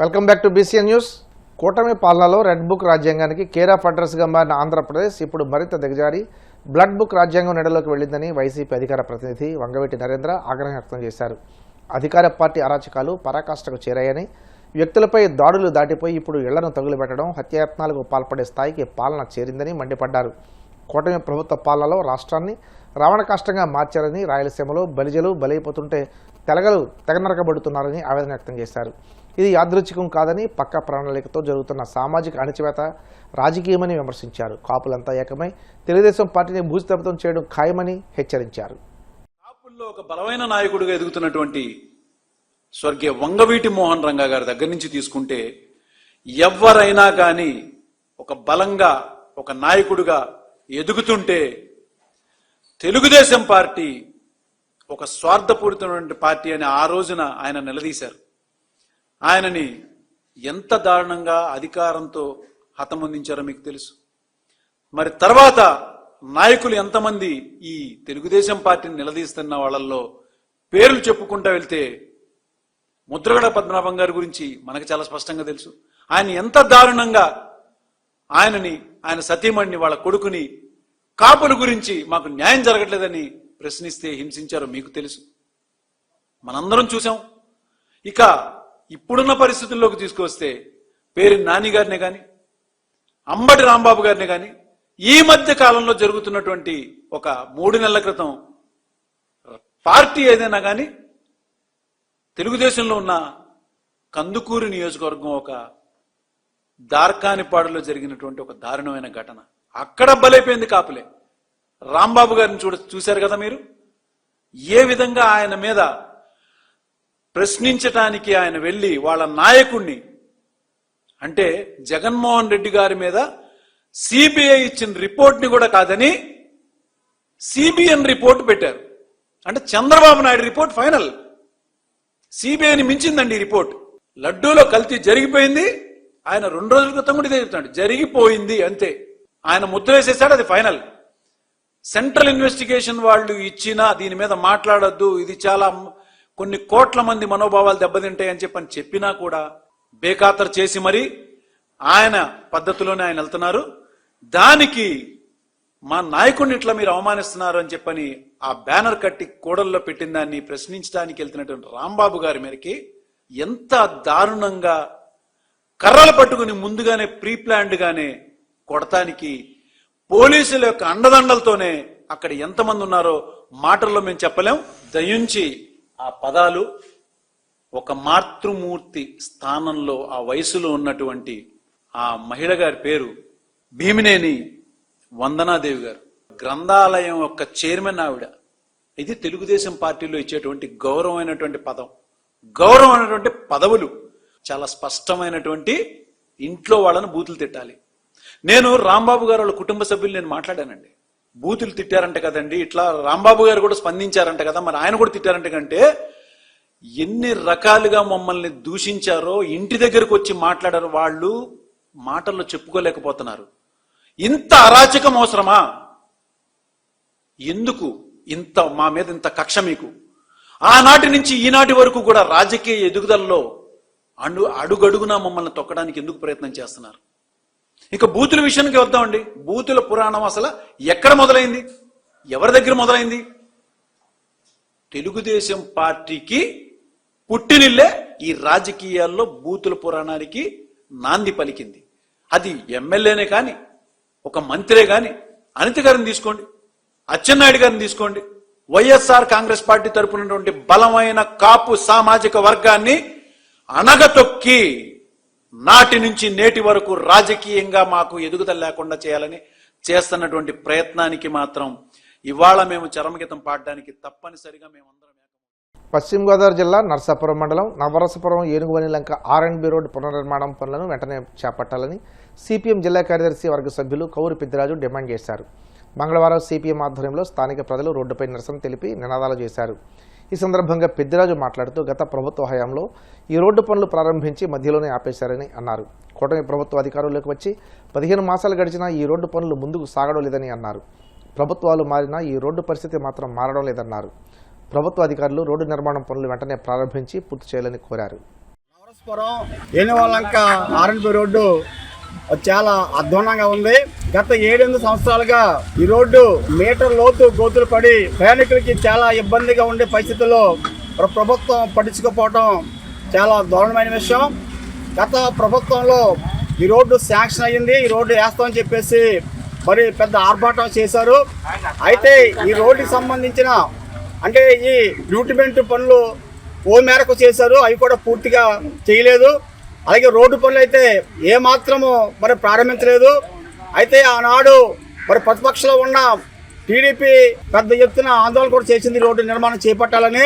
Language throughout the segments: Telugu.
Welcome back to BCN news. కూటమి పాలనలో రెడ్ బుక్ రాజ్యాంగానికి కేర్ ఆఫ్ అడ్రస్గా మారిన ఆంధ్రప్రదేశ్ ఇప్పుడు మరింత దిగజారి బ్లడ్ బుక్ రాజ్యాంగం నెడలోకి వెళ్లిందని వైసీపీ అధికార ప్రతినిధి వంగవీటి నరేంద్ర ఆగ్రహం వ్యక్తం చేశారు. అధికార పార్టీ అరాచకాలు పరాకాష్ఠకు చేరాయని, వ్యక్తులపై దాడులు దాటిపోయి ఇప్పుడు ఇళ్లను తగులుబెట్టడం, హత్యాయత్నాలకు పాల్పడే స్థాయికి పాలన చేరిందని మండిపడ్డారు. కూటమి ప్రభుత్వ పాలనలో రాష్ట్రాన్ని రావణకాష్టంగా మార్చారని, రాయలసీమలో బలిజలు బలైపోతుంటే తెలగలు తెగనరకబడుతున్నారని ఆవేదన వ్యక్తం చేశారు. ఇది యాదృచ్ఛికం కాదని, పక్క ప్రణాళికతో జరుగుతున్న సామాజిక అణచివేత రాజకీయమని విమర్శించారు. కాపులంతా ఏకమై తెలుగుదేశం పార్టీని భూస్థాపితం చేయడం ఖాయమని హెచ్చరించారు. కాపుల్లో ఒక బలమైన నాయకుడిగా ఎదుగుతున్నటువంటి స్వర్గీయ వంగవీటి మోహన్ రంగా గారి దగ్గర నుంచి తీసుకుంటే, ఎవరైనా కానీ ఒక బలంగా ఒక నాయకుడిగా ఎదుగుతుంటే తెలుగుదేశం పార్టీ ఒక స్వార్థపూరితమైన పార్టీ అని ఆ రోజున ఆయన నిలదీశారు. ఆయనని ఎంత దారుణంగా అధికారంతో హతమొందించారో మీకు తెలుసు. మరి తర్వాత నాయకులు ఎంతమంది ఈ తెలుగుదేశం పార్టీని నిలదీస్తున్న వాళ్ళల్లో పేర్లు చెప్పుకుంటూ వెళ్తే ముద్రగడ పద్మనాభం గారి గురించి మనకు చాలా స్పష్టంగా తెలుసు. ఆయన ఎంత దారుణంగా ఆయన సతీమణిని, వాళ్ళ కొడుకుని, కాపుల గురించి మాకు న్యాయం జరగట్లేదని ప్రశ్నిస్తే హింసించారో మీకు తెలుసు, మనందరం చూసాం. ఇక ఇప్పుడున్న పరిస్థితుల్లోకి తీసుకొస్తే పేరు నాని గారినే కానీ, అంబటి రాంబాబు గారిని కానీ, ఈ మధ్య కాలంలో జరుగుతున్నటువంటి ఒక 3 నెలల క్రితం పార్టీ ఏదైనా కానీ, తెలుగుదేశంలో ఉన్న కందుకూరు నియోజకవర్గం ఒక దార్కానిపాడులో జరిగినటువంటి ఒక దారుణమైన ఘటన, అక్కడ బలైపోయింది కాపులే. రాంబాబు గారిని చూశారు కదా మీరు, ఏ విధంగా ఆయన మీద ప్రశ్నించటానికి ఆయన వెళ్ళి వాళ్ళ నాయకుణ్ణి, అంటే జగన్మోహన్ రెడ్డి గారి మీద సిబిఐ ఇచ్చిన రిపోర్ట్ని కూడా కాదని సిబిఎన్ రిపోర్ట్ పెట్టారు. అంటే చంద్రబాబు నాయుడు రిపోర్ట్ ఫైనల్, సిబిఐని మించిందండి ఈ రిపోర్ట్. లడ్డూలో కల్తీ జరిగిపోయింది, ఆయన 2 రోజుల క్రితం కూడా ఇదే చెప్తున్నాడు, జరిగిపోయింది అంతే. ఆయన ముద్ర వేసేసాడు, అది ఫైనల్. సెంట్రల్ ఇన్వెస్టిగేషన్ వాళ్ళు ఇచ్చినా దీని మీద మాట్లాడొద్దు, ఇది చాలా కొన్ని కోట్ల మంది మనోభావాలు దెబ్బతింటాయని చెప్పినా కూడా బేఖాతరు చేసి మరి ఆయన పద్ధతిలోనే ఆయన వెళ్తున్నారు. దానికి మా నాయకుడిని ఇట్లా మీరు అవమానిస్తున్నారు అని చెప్పని ఆ బ్యానర్ కట్టి కూడల్లో పెట్టిన దాన్ని ప్రశ్నించడానికి వెళ్తున్నటువంటి రాంబాబు గారి మేరకి ఎంత దారుణంగా కర్రలు పట్టుకుని ముందుగానే ప్రీ ప్లాన్డ్ గానే కొడటానికి పోలీసుల యొక్క అండదండలతోనే అక్కడ ఎంతమంది ఉన్నారో మాటల్లో మేము చెప్పలేం. దయించి ఆ పదాలు ఒక మాతృమూర్తి స్థానంలో ఆ వయసులో ఉన్నటువంటి ఆ మహిళ గారి పేరు భీమినేని వందనాదేవి గారు, గ్రంథాలయం యొక్క చైర్మన్ ఆవిడ. ఇది తెలుగుదేశం పార్టీలో ఇచ్చేటువంటి గౌరవమైనటువంటి పదం, గౌరవమైనటువంటి పదవులు. చాలా స్పష్టమైనటువంటి ఇంట్లో వాళ్ళను బూతులు తిట్టాలి. నేను రాంబాబు గారు వాళ్ళ కుటుంబ సభ్యులు నేను మాట్లాడానండి. బూతులు తిట్టారంట కదండి, ఇట్లా రాంబాబు గారు కూడా స్పందించారంట కదా, మరి ఆయన కూడా తిట్టారంట కంటే ఎన్ని రకాలుగా మమ్మల్ని దూషించారో ఇంటి దగ్గరకు వచ్చి మాట్లాడారు. వాళ్ళు మాటల్లో చెప్పుకోలేకపోతున్నారు. ఇంత అరాచకం అవసరమా? ఎందుకు ఇంత మా మీద ఇంత కక్ష మీకు? ఆనాటి నుంచి ఈనాటి వరకు కూడా రాజకీయ ఎదుగుదలలో అడుగడుగునా మమ్మల్ని తొక్కడానికి ఎందుకు ప్రయత్నం చేస్తున్నారు? ఇక బూతుల విషయానికి వద్దామండి. బూతుల పురాణం అసలు ఎక్కడ మొదలైంది, ఎవరి దగ్గర మొదలైంది? తెలుగుదేశం పార్టీకి పుట్టినిల్లే ఈ రాజకీయాల్లో బూతుల పురాణానికి నాంది పలికింది. అది ఎమ్మెల్యేనే కానీ, ఒక మంత్రే కానీ, అనిత గారిని తీసుకోండి, అచ్చెన్నాయుడు గారిని తీసుకోండి, వైఎస్ఆర్ కాంగ్రెస్ పార్టీ తరపునటువంటి బలమైన కాపు సామాజిక వర్గాన్ని అణగతొక్కి నాటి నుంచి నేటి వరకు రాజకీయంగా మాకు ఎదుగుదల లేకుండా చేయాలని చేస్తున్నటువంటి ప్రయత్నానికి మాత్రం ఇవాళ మేము చరమగీతం పాడడానికి తప్పనిసరిగా మేమందరం. పశ్చిమ గోదావరి జిల్లా నర్సాపురం మండలం నవరసపురం ఏనుగువనిలంక R&B రోడ్డు పునర్నిర్మాణం పనులను వెంటనే చేపట్టాలని సిపిఎం జిల్లా కార్యదర్శి వర్గ సభ్యులు కౌరు పెద్దిరాజు డిమాండ్ చేశారు. మంగళవారం సిపిఎం ఆధ్వర్యంలో స్థానిక ప్రజలు రోడ్డుపై నిరసన తెలిపి నినాదాలు చేశారు. ఈ సందర్భంగా పెద్దిరాజు మాట్లాడుతూ గత ప్రభుత్వ హయాంలో ఈ రోడ్డు పనులు ప్రారంభించి మధ్యలోనే ఆపేశారని అన్నారు. కూటమి ప్రభుత్వ అధికారులకు వచ్చి 15 మాసాలు గడిచినా ఈ రోడ్డు పనులు ముందుకు సాగడం లేదని అన్నారు. ప్రభుత్వాలు మారినా ఈ రోడ్డు పరిస్థితి మాత్రం మారడం లేదన్నారు. ప్రభుత్వ అధికారులు రోడ్డు నిర్మాణం పనులు వెంటనే ప్రారంభించి పూర్తి చేయాలని కోరారు. నరసాపురం ఏనువాలంక ఆర్ఎన్బి రోడ్డు చాలా అధ్వానంగా ఉంది. గత 7-8 సంవత్సరాలుగా ఈ రోడ్డు మీటర్ లోతు గోతులు పడి ప్రయాణికులకి చాలా ఇబ్బందిగా ఉండే పరిస్థితుల్లో ప్రభుత్వం పట్టించుకోకపోవడం చాలా దారుణమైన విషయం. గత ప్రభుత్వంలో ఈ రోడ్డు శాంక్షన్ అయ్యింది, ఈ రోడ్డు వేస్తామని చెప్పేసి మరి పెద్ద ఆర్భాటం చేశారు. అయితే ఈ రోడ్డుకి సంబంధించిన అంటే ఈ డ్యూటిమెంట్ పనులు ఓ మేరకు చేశారు, అవి కూడా పూర్తిగా చేయలేదు. అలాగే రోడ్డు పనులు అయితే ఏమాత్రము మరి ప్రారంభించలేదు. అయితే ఆనాడు మరి ప్రతిపక్షంలో ఉన్న టీడీపీ పెద్ద ఎత్తున ఆందోళన కూడా చేసింది రోడ్డు నిర్మాణం చేపట్టాలని.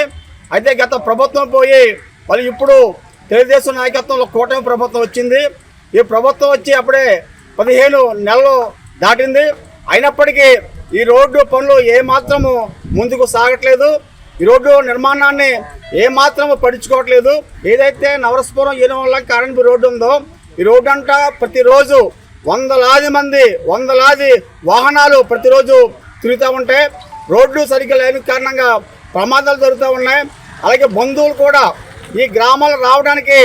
అయితే గత ప్రభుత్వం పోయి మళ్ళీ ఇప్పుడు తెలుగుదేశం నాయకత్వంలో కూటమి ప్రభుత్వం వచ్చింది. ఈ ప్రభుత్వం వచ్చి అప్పుడే 15 నెలలు దాటింది. అయినప్పటికీ ఈ రోడ్డు పనులు ఏమాత్రము ముందుకు సాగట్లేదు. ఈ రోడ్డు నిర్మాణాన్ని ఏమాత్రము పట్టించుకోవట్లేదు. ఏదైతే నరసాపురం ఏనువాలంక ఆర్ఎన్బి రోడ్డు ఉందో ఈ రోడ్డు అంతా ప్రతిరోజు వందలాది వాహనాలు ప్రతిరోజు తిరుగుతూ ఉంటాయి. రోడ్లు సరిగ్గా లేని కారణంగా ప్రమాదాలు జరుగుతూ ఉన్నాయి. అలాగే బంధువులు కూడా ఈ గ్రామాలు రావడానికి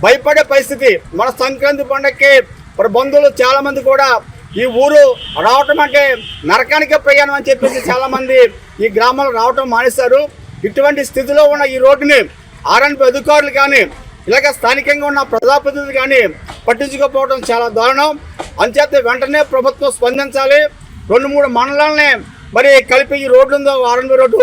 భయపడే పరిస్థితి. మన సంక్రాంతి పండుగకి మరి బంధువులు చాలామంది కూడా ఈ ఊరు రావటం అంటే నరకానికే ప్రయాణం అని చెప్పేసి చాలామంది ఈ గ్రామాలు రావటం మానేశారు. ఇటువంటి స్థితిలో ఉన్న ఈ రోడ్డుని ఆర్ఎన్బి అధికారులు కానీ ఇలాగ స్థానికంగా ఉన్న ప్రజాప్రతినిధులు కానీ పట్టించుకోకపోవడం చాలా దారుణం. అంచేత వెంటనే ప్రభుత్వం స్పందించాలి. 2-3 మండలాలనే మరి కలిపి ఈ రోడ్డు ఉందో ఆర్ఎన్బి రోడ్డు,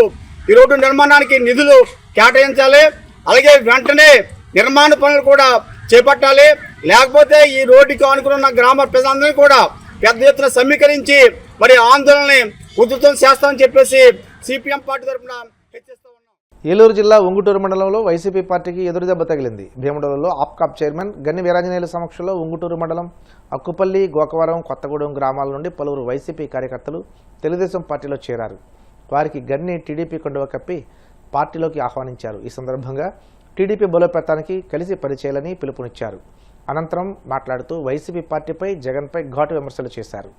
ఈ రోడ్డు నిర్మాణానికి నిధులు కేటాయించాలి. అలాగే వెంటనే నిర్మాణ పనులు కూడా చేపట్టాలి. లేకపోతే ఈ రోడ్డుకి ఆనుకున్న గ్రామ ప్రజలందరినీ కూడా పెద్ద ఎత్తున సమీకరించి మరి ఆందోళనని ఉధృతం చేస్తామని చెప్పేసి సిపిఎం పార్టీ తరఫున హెచ్చరిస్తూ ఉన్నాం. ఏలూరు జిల్లా ఉంగుటూరు మండలంలో వైసీపీ పార్టీకి ఎదురుదెబ్బ తగిలింది. భీమడోలులో ఆప్కాప్ చైర్మన్ గన్ని వీరాంజనేయుల సమక్షంలో ఉంగుటూరు మండలం అక్కుపల్లి, గోకవరం, కొత్తగూడెం గ్రామాల నుండి పలువురు వైసీపీ కార్యకర్తలు తెలుగుదేశం పార్టీలో చేరారు. వారికి గన్ని టీడీపీ కండువ కప్పి పార్టీలోకి ఆహ్వానించారు. ఈ సందర్భంగా టీడీపీ బలోపేతానికి కలిసి పనిచేయాలని పిలుపునిచ్చారు. అనంతరం మాట్లాడుతూ వైసీపీ పార్టీపై జగన్పై ఘాటు విమర్శలు చేశారు.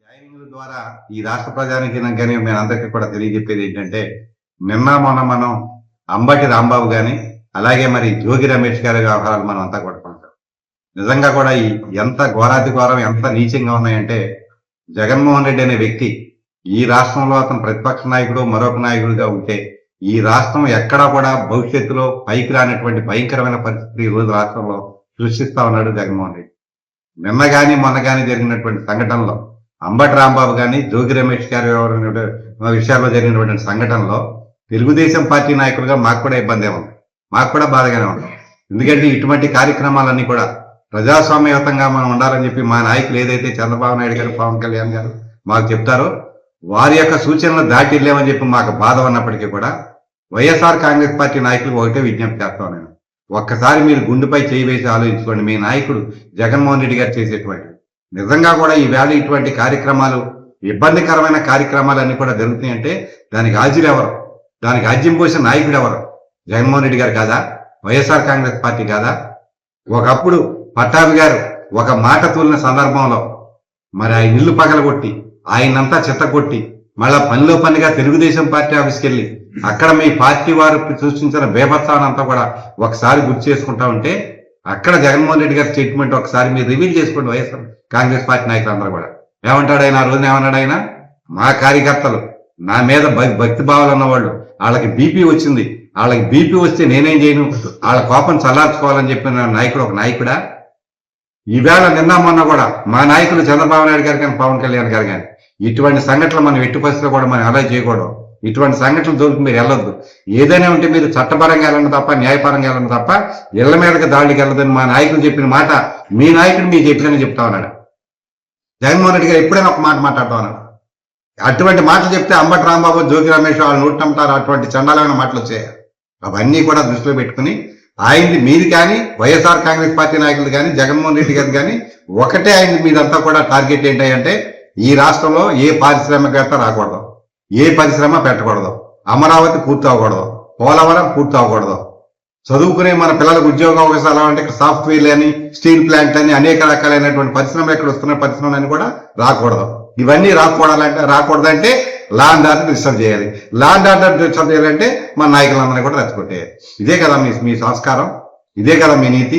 జాయినింగ్ ద్వారా ఈ రాష్ట్ర ప్రజానికి కానీ మేమందరికీ కూడా తెలియజెప్పేది ఏంటంటే, నిన్న మొన్న మనం అంబటి రాంబాబు గాని అలాగే మరి జోగి రమేష్ గారి వ్యవహారాలు మనం అంతా కూడా కొంటాం. నిజంగా కూడా ఈ ఎంత ఘోరాతి ఘోరం ఎంత నీచంగా ఉన్నాయంటే, జగన్మోహన్ రెడ్డి అనే వ్యక్తి ఈ రాష్ట్రంలో అతను ప్రతిపక్ష నాయకుడు మరొక నాయకుడిగా ఉంటే ఈ రాష్ట్రం ఎక్కడా కూడా భవిష్యత్తులో పైకి రానటువంటి భయంకరమైన పరిస్థితి ఈ రోజు రాష్ట్రంలో సృష్టిస్తా ఉన్నాడు జగన్మోహన్ రెడ్డి. నిన్న గాని మొన్న గాని జరిగినటువంటి సంఘటనలో అంబటి రాంబాబు గాని జోగి రమేష్ గారి విషయాల్లో జరిగినటువంటి సంఘటనలో తెలుగుదేశం పార్టీ నాయకులుగా మాకు కూడా ఇబ్బంది ఉంది, మాకు కూడా బాధగానే ఉంది. ఎందుకంటే ఇటువంటి కార్యక్రమాలన్నీ కూడా ప్రజాస్వామ్యయుతంగా మనం ఉండాలని చెప్పి మా నాయకులు ఏదైతే చంద్రబాబు నాయుడు గారు, పవన్ కళ్యాణ్ గారు మాకు చెప్తారో వారి యొక్క సూచనలు దాటి వెళ్ళామని చెప్పి మాకు బాధ ఉన్నప్పటికీ కూడా వైఎస్ఆర్ కాంగ్రెస్ పార్టీ నాయకులకు ఒకటే విజ్ఞప్తి చేస్తాను నేను. ఒక్కసారి మీరు గుండెపై చేయి వేసి ఆలోచించుకోండి. మీ నాయకుడు జగన్మోహన్ రెడ్డి గారు చేసేటువంటి నిజంగా కూడా ఈ వేళ ఇటువంటి కార్యక్రమాలు, ఇబ్బందికరమైన కార్యక్రమాలన్నీ కూడా జరుగుతున్నాయంటే దానికి హాజరు ఎవరు? దానికి ఆజ్యం పోసిన నాయకుడు ఎవరు? జగన్మోహన్ రెడ్డి గారు కాదా? వైఎస్ఆర్ కాంగ్రెస్ పార్టీ కాదా? ఒకప్పుడు పట్టాభి గారు ఒక మాట తూలిన సందర్భంలో మరి ఆయన ఇల్లు పగలగొట్టి ఆయనంతా చెత్తగొట్టి మళ్ళా పనిలో పనిగా తెలుగుదేశం పార్టీ ఆఫీస్కి వెళ్ళి అక్కడ మీ పార్టీ వారు సృష్టించిన బేభత్సానంతా కూడా ఒకసారి గుర్తు చేసుకుంటా ఉంటే అక్కడ జగన్మోహన్ రెడ్డి గారి స్టేట్మెంట్ ఒకసారి మీరు రివీల్ చేసుకోండి. వైఎస్ఆర్ కాంగ్రెస్ పార్టీ నాయకులందరూ కూడా ఏమంటాడు ఆయన? ఆ రోజున ఏమన్నాడు ఆయన? మా కార్యకర్తలు నా మీద భక్తి భావాలు ఉన్నవాళ్ళు, వాళ్ళకి బీపీ వచ్చింది, వాళ్ళకి బీపీ వస్తే నేనేం చేయను, వాళ్ళ కోపం చల్లార్చుకోవాలని చెప్పిన నాయకుడు ఒక నాయకుడా? ఈవేళ నిన్న మొన్న కూడా మా నాయకులు చంద్రబాబు నాయుడు గారు కానీ పవన్ కళ్యాణ్ గారు కానీ ఇటువంటి సంఘటనలు మనం ఎట్టి పరిస్థితుల్లో కూడా మనం అలా చేయకూడదు. ఇటువంటి సంఘటనలు దొరికి మీరు వెళ్ళొద్దు. ఏదైనా ఉంటే మీరు చట్టపరంగా వెళ్ళండి తప్ప, న్యాయపరంగా వెళ్ళండి తప్ప ఇళ్ల మీదకి దాడికి వెళ్ళదని మా నాయకులు చెప్పిన మాట మీ నాయకుడు మీకు ఎప్పుడైనా చెప్తా ఉన్నాడు. జగన్మోహన్ రెడ్డి గారు ఎప్పుడైనా ఒక మాట మాట్లాడుతూ ఉన్నాడు. అటువంటి మాటలు చెప్తే అంబటి రాంబాబు, జోగి రమేష్ వాళ్ళు నోటంటారు, అటువంటి చండాలమైన మాటలు వచ్చాయి. అవన్నీ కూడా దృష్టిలో పెట్టుకుని ఆయనది మీది కానీ వైఎస్ఆర్ కాంగ్రెస్ పార్టీ నాయకులు కానీ జగన్మోహన్ రెడ్డి గారు కానీ ఒకటే ఆయన మీదంతా కూడా టార్గెట్ ఏంటంటే ఈ రాష్ట్రంలో ఏ పారిశ్రామికవేత్త రాకూడదు, ఏ పరిశ్రమ పెట్టకూడదు, అమరావతి పూర్తి అవ్వకూడదు, పోలవరం పూర్తి అవ్వకూడదు, చదువుకునే మన పిల్లలకు ఉద్యోగ అవకాశాలు అంటే ఇక్కడ సాఫ్ట్వేర్ అని, స్టీల్ ప్లాంట్ అని అనేక రకాలైనటువంటి పరిశ్రమలు ఎక్కడ వస్తున్న పరిశ్రమలు కూడా రాకూడదు. ఇవన్నీ రాకూడదంటే లా అండ్ ఆర్డర్ డిస్టర్బ్ చేయాలి. లా అండ్ ఆర్డర్ డిస్టర్బ్ చేయాలంటే మన నాయకులందరినీ కూడా రెచ్చగొట్టేయాలి. ఇదే కదా మీ సంస్కారం. ఇదే కదా మీ నీతి?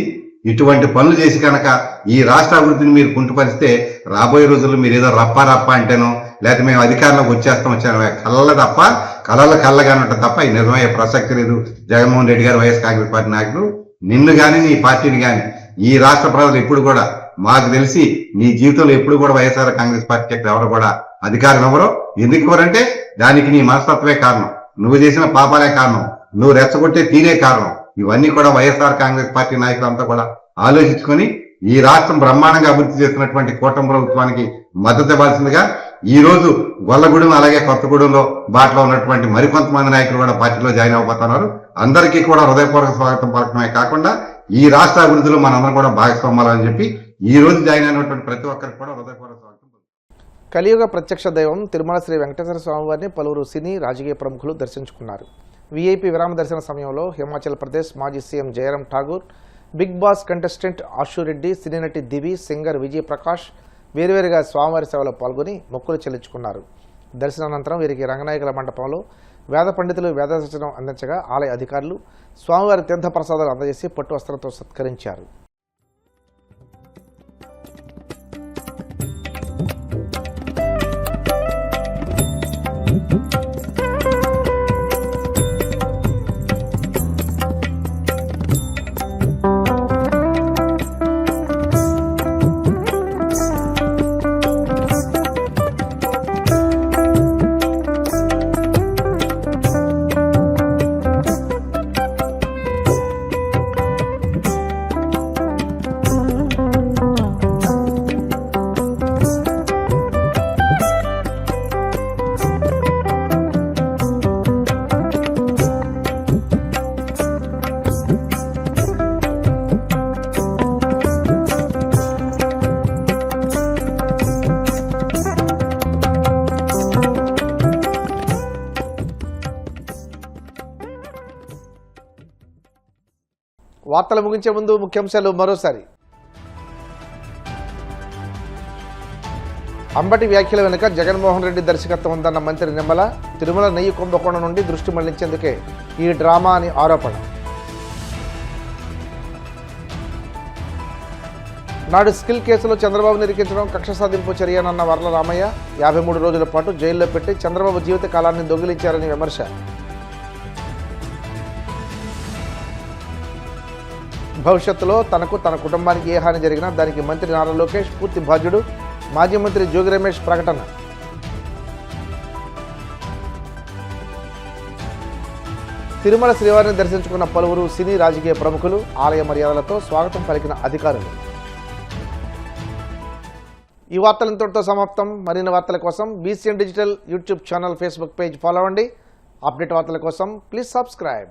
ఇటువంటి పనులు చేసి కనుక ఈ రాష్ట్ర అభివృద్ధిని మీరు కుంటుపరిస్తే రాబోయే రోజుల్లో మీరు ఏదో రప్పా అంటేనో లేకపోతే మేము అధికారంలోకి వచ్చాను కళ్ళ తప్ప కళ్ళగానే ఉంటుంది తప్ప ఇది నిజమయ్యే ప్రసక్తి లేదు. జగన్మోహన్ రెడ్డి గారు, వైఎస్ కాంగ్రెస్ పార్టీ నాయకులు, నిన్ను కానీ నీ పార్టీని కానీ ఈ రాష్ట్ర ప్రజలు ఎప్పుడు కూడా, మాకు తెలిసి నీ జీవితంలో ఎప్పుడు కూడా వైఎస్ఆర్ కాంగ్రెస్ పార్టీ ఎవరు కూడా అధికారం ఎవరో. ఎందుకు ఎవరంటే దానికి నీ మనస్తత్వే కారణం, నువ్వు చేసిన పాపాలే కారణం, నువ్వు రెచ్చగొట్టే తీరే కారణం. ఇవన్నీ కూడా వైఎస్ఆర్ కాంగ్రెస్ పార్టీ నాయకులంతా కూడా ఆలోచించుకొని ఈ రాష్ట్రం బ్రహ్మాండంగా అభివృద్ధి చేస్తున్నటువంటి కూటమి ప్రభుత్వానికి మద్దతు ఇవ్వాల్సిందిగా ఈ రోజు గొల్లగూడెం అలాగే కొత్తగూడెంలో బాటలో ఉన్నటువంటి మరికొంతమంది నాయకులు కూడా పార్టీలో జాయిన్ అవబోతున్నారు. అందరికీ కూడా హృదయపూర్వక స్వాగతం పలకడమే కాకుండా ఈ రాష్ట్ర అభివృద్ధిలో మనందరం కూడా భాగస్వామ్యాలని చెప్పి ఈ రోజు జాయిన్ అయినటువంటి ప్రతి ఒక్కరికి కూడా హృదయపూర్వక స్వాగతం. కలియుగ ప్రత్యక్ష దైవం తిరుమల శ్రీ వెంకటేశ్వర స్వామివారిని పలువురు సినీ రాజకీయ ప్రముఖులు దర్శించుకున్నారు. వీఐపీ విరామ దర్శన సమయంలో హిమాచల్ ప్రదేశ్ మాజీ CM Jairam Thakur, Bigg Boss contestant Ashu Reddy, cine నటి దివి, సింగర్ విజయ్ ప్రకాష్ వేరువేరుగా స్వామివారి సేవలో పాల్గొని మొక్కులు చెల్లించుకున్నారు. దర్శనానంతరం వీరికి రంగనాయకుల మండపంలో వేద పండితులు వేదాశనం అందించగా ఆలయ అధికారులు స్వామివారి తీర్థ ప్రసాదాలు అందజేసి పట్టు వస్త్రంతో సత్కరించారు. వార్తలు ముగించే ముందు ముఖ్యాంశాలు మరోసారి. అంబటి వ్యాఖ్యల వెనుక జగన్మోహన్ రెడ్డి దర్శకత్వం ఉందన్న మంత్రి నిమ్మల, తిరుమల నెయ్యి కుంభకోణం నుండి దృష్టి మళ్లించేందుకే ఈ డ్రామా అని ఆరోపణ. నాడు స్కిల్ కేసులో చంద్రబాబు నిరికించడం కక్ష సాధింపు చర్యనన్న వర్ల రామయ్య, 53 రోజుల పాటు జైల్లో పెట్టి చంద్రబాబు జీవిత కాలాన్ని దొంగిలించారని విమర్శ. భవిష్యత్తులో తనకు, తన కుటుంబానికి ఏ హాని జరిగినా దానికి మంత్రి నారా లోకేష్ పూర్తి బాధ్యుడు, మాజీ మంత్రి జోగి రమేష్ ప్రకటన. తిరుమల శ్రీవారిని దర్శించుకున్న పలువురు సినీ రాజకీయ ప్రముఖులు, ఆలయ మర్యాదలతో స్వాగతం పలికిన అధికారులు. ఈ వార్తలు ఇంతటితో సమాప్తం. మరిన్ని వార్తల కోసం BCN digital YouTube channel, Facebook page follow అవ్వండి. అప్డేట్ వార్తల కోసం ప్లీజ్ సబ్స్క్రైబ్.